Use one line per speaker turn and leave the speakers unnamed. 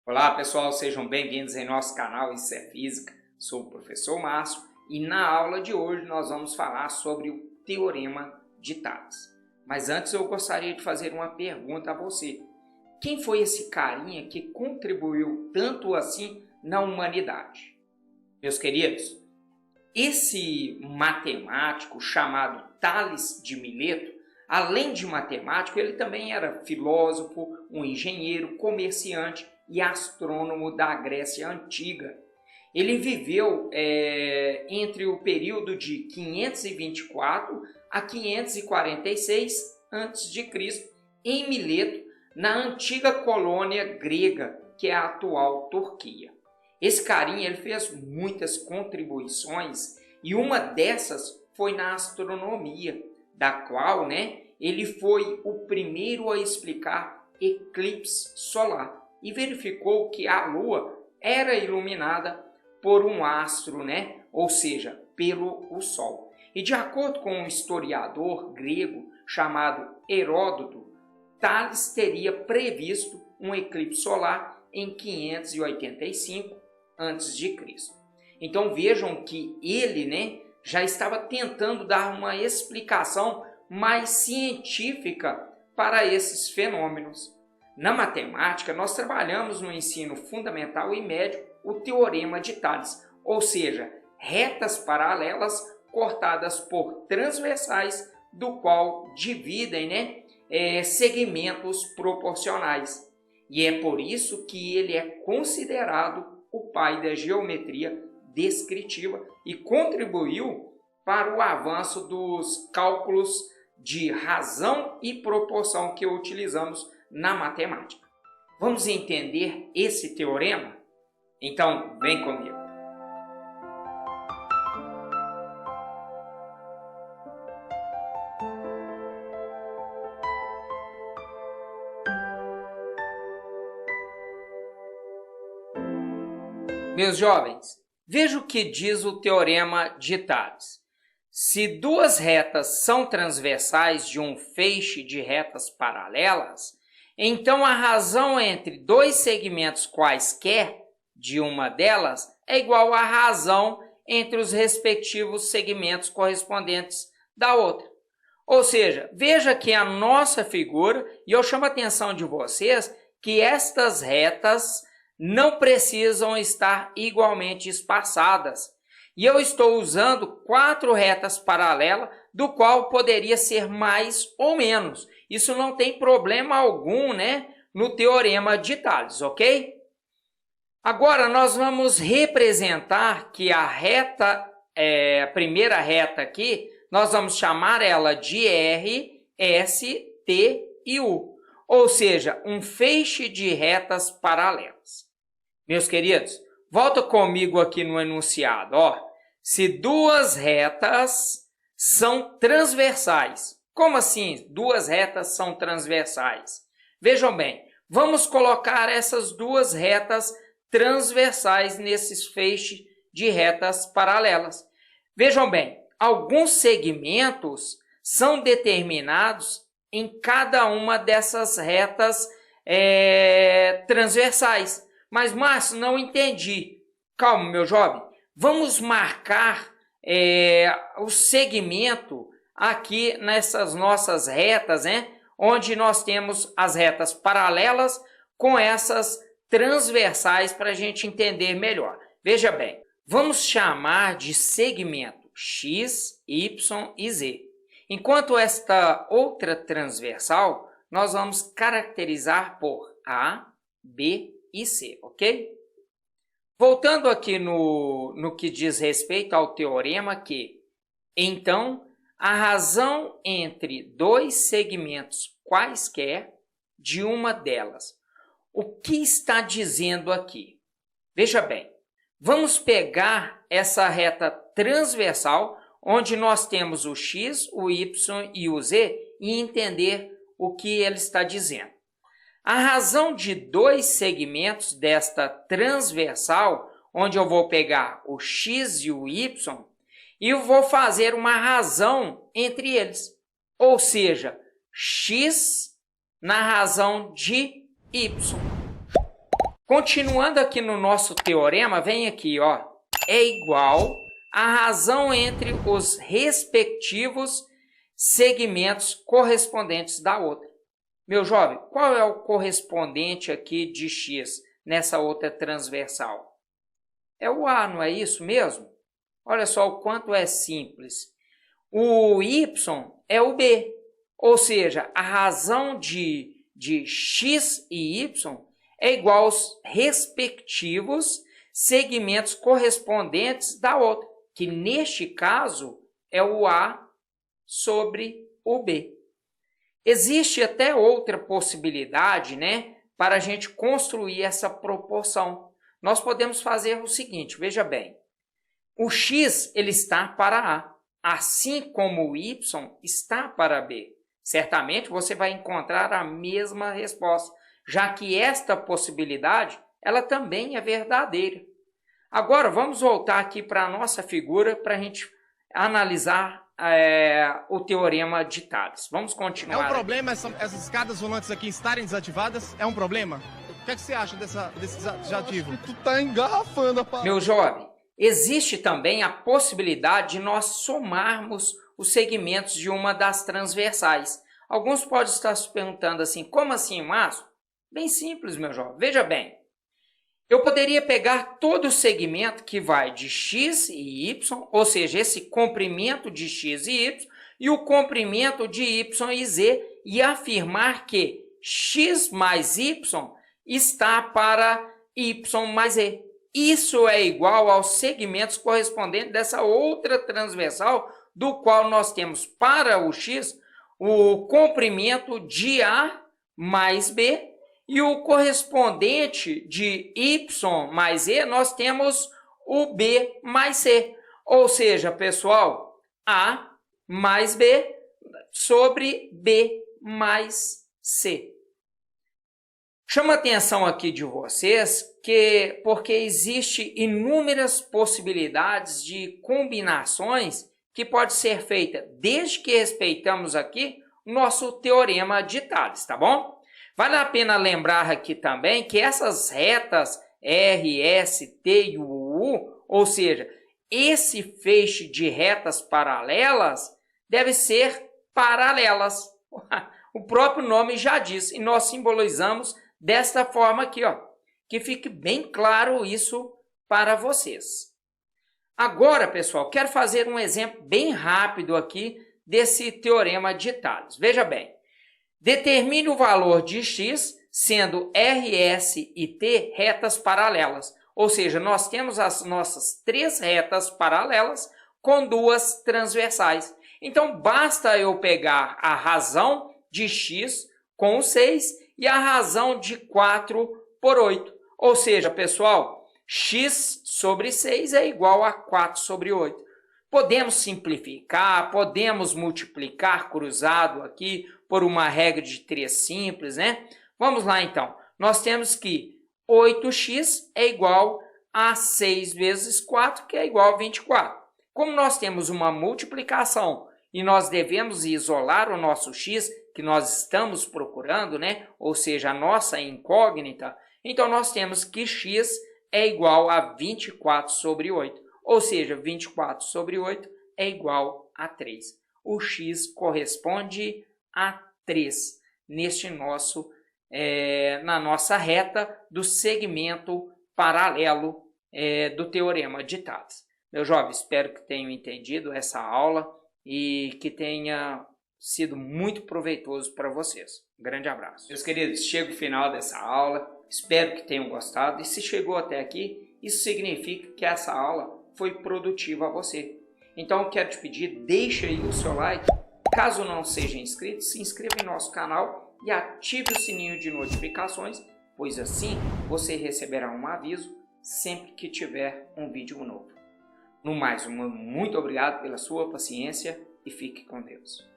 Olá pessoal, sejam bem-vindos em nosso canal Isso é Física. Sou o professor Márcio e na aula de hoje nós vamos falar sobre o Teorema de Tales. Mas antes eu gostaria de fazer uma pergunta a você. Quem foi esse carinha que contribuiu tanto assim na humanidade? Meus queridos, esse matemático chamado Tales de Mileto, além de matemático, ele também era filósofo, um engenheiro, comerciante e astrônomo da Grécia Antiga. Ele viveu entre o período de 524 a 546 a.C. em Mileto, na antiga colônia grega, que é a atual Turquia. Esse carinha ele fez muitas contribuições e uma dessas foi na astronomia, da qual ele foi o primeiro a explicar eclipse solar e verificou que a Lua era iluminada por um astro, ou seja, pelo o Sol. E de acordo com um historiador grego chamado Heródoto, Tales teria previsto um eclipse solar em 585 a.C. Então vejam que ele já estava tentando dar uma explicação mais científica para esses fenômenos. Na matemática, nós trabalhamos no ensino fundamental e médio o Teorema de Tales, ou seja, retas paralelas cortadas por transversais, do qual dividem segmentos proporcionais. E é por isso que ele é considerado o pai da geometria descritiva e contribuiu para o avanço dos cálculos de razão e proporção que utilizamos na matemática. Vamos entender esse teorema? Então, vem comigo. Meus jovens, veja o que diz o Teorema de Tales. Se duas retas são transversais de um feixe de retas paralelas, então a razão entre dois segmentos quaisquer de uma delas é igual à razão entre os respectivos segmentos correspondentes da outra. Ou seja, veja que a nossa figura, e eu chamo a atenção de vocês, que estas retas não precisam estar igualmente espaçadas. E eu estou usando 4 retas paralelas, do qual poderia ser mais ou menos. Isso não tem problema algum, no Teorema de Tales, ok? Agora nós vamos representar que a reta, a primeira reta aqui, nós vamos chamar ela de R, S, T e U. Ou seja, um feixe de retas paralelas. Meus queridos, volta comigo aqui no enunciado, Se duas retas são transversais. Como assim duas retas são transversais? Vejam bem, vamos colocar essas duas retas transversais nesses feixes de retas paralelas. Vejam bem, alguns segmentos são determinados em cada uma dessas retas transversais. Mas, Márcio, não entendi. Calma, meu jovem. Vamos marcar o segmento aqui nessas nossas retas, onde nós temos as retas paralelas com essas transversais para a gente entender melhor. Veja bem, vamos chamar de segmento X, Y e Z. Enquanto esta outra transversal, nós vamos caracterizar por A, B e C, ok? Voltando aqui no que diz respeito ao teorema que, então, a razão entre dois segmentos quaisquer de uma delas. O que está dizendo aqui? Veja bem, vamos pegar essa reta transversal, onde nós temos o X, o Y e o Z, e entender o que ele está dizendo. A razão de dois segmentos desta transversal, onde eu vou pegar o X e o Y, e eu vou fazer uma razão entre eles. Ou seja, X na razão de Y. Continuando aqui no nosso teorema, vem aqui, ó, é igual a razão entre os respectivos segmentos correspondentes da outra. Meu jovem, qual é o correspondente aqui de x nessa outra transversal? É o A, não é isso mesmo? Olha só o quanto é simples. O y é o B, ou seja, a razão de x e y é igual aos respectivos segmentos correspondentes da outra, que neste caso é o A sobre o B. Existe até outra possibilidade, né, para a gente construir essa proporção. Nós podemos fazer o seguinte, veja bem, o x ele está para A, assim como o y está para B. Certamente você vai encontrar a mesma resposta, já que esta possibilidade ela também é verdadeira. Agora vamos voltar aqui para a nossa figura para a gente analisar o teorema de Tales. Vamos continuar.
É um problema essas escadas volantes aqui estarem desativadas? É um problema? O que é que você acha desse desativo?
Tu tá engarrafando a parada.
Meu jovem, existe também a possibilidade de nós somarmos os segmentos de uma das transversais. Alguns podem estar se perguntando assim, como assim, Márcio? Bem simples, meu jovem. Veja bem, eu poderia pegar todo o segmento que vai de x e y, ou seja, esse comprimento de x e y, e o comprimento de y e z, e afirmar que x mais y está para y mais z. Isso é igual aos segmentos correspondentes dessa outra transversal, do qual nós temos para o x o comprimento de A mais B, e o correspondente de y mais e, nós temos o b mais c. Ou seja, pessoal, A mais B sobre B mais C. Chama a atenção aqui de vocês porque existe inúmeras possibilidades de combinações que pode ser feita desde que respeitamos aqui o nosso teorema de Tales, tá bom? Vale a pena lembrar aqui também que essas retas R, S, T e U, ou seja, esse feixe de retas paralelas deve ser paralelas. O próprio nome já diz, e nós simbolizamos desta forma aqui, ó, que fique bem claro isso para vocês. Agora, pessoal, quero fazer um exemplo bem rápido aqui desse teorema de Tales. Veja bem, determine o valor de x sendo R, S e T retas paralelas. Ou seja, nós temos as nossas três retas paralelas com duas transversais. Então, basta eu pegar a razão de x com 6 e a razão de 4 por 8. Ou seja, pessoal, x sobre 6 é igual a 4 sobre 8. Podemos simplificar, podemos multiplicar cruzado aqui por uma regra de 3 simples, né? Vamos lá, então. Nós temos que 8x é igual a 6 vezes 4, que é igual a 24. Como nós temos uma multiplicação e nós devemos isolar o nosso x, que nós estamos procurando, né? Ou seja, a nossa incógnita, então nós temos que x é igual a 24 sobre 8. Ou seja, 24 sobre 8 é igual a 3. O x corresponde a 3 neste nosso, na nossa reta do segmento paralelo do teorema de Tales. Meu jovem, espero que tenham entendido essa aula e que tenha sido muito proveitoso para vocês. Um grande abraço. Meus queridos, chega o final dessa aula, espero que tenham gostado, e se chegou até aqui, isso significa que essa aula foi produtiva a você. Então eu quero te pedir, deixa aí o seu like, caso não seja inscrito, se inscreva em nosso canal e ative o sininho de notificações, pois assim você receberá um aviso sempre que tiver um vídeo novo. No mais, muito obrigado pela sua paciência e fique com Deus.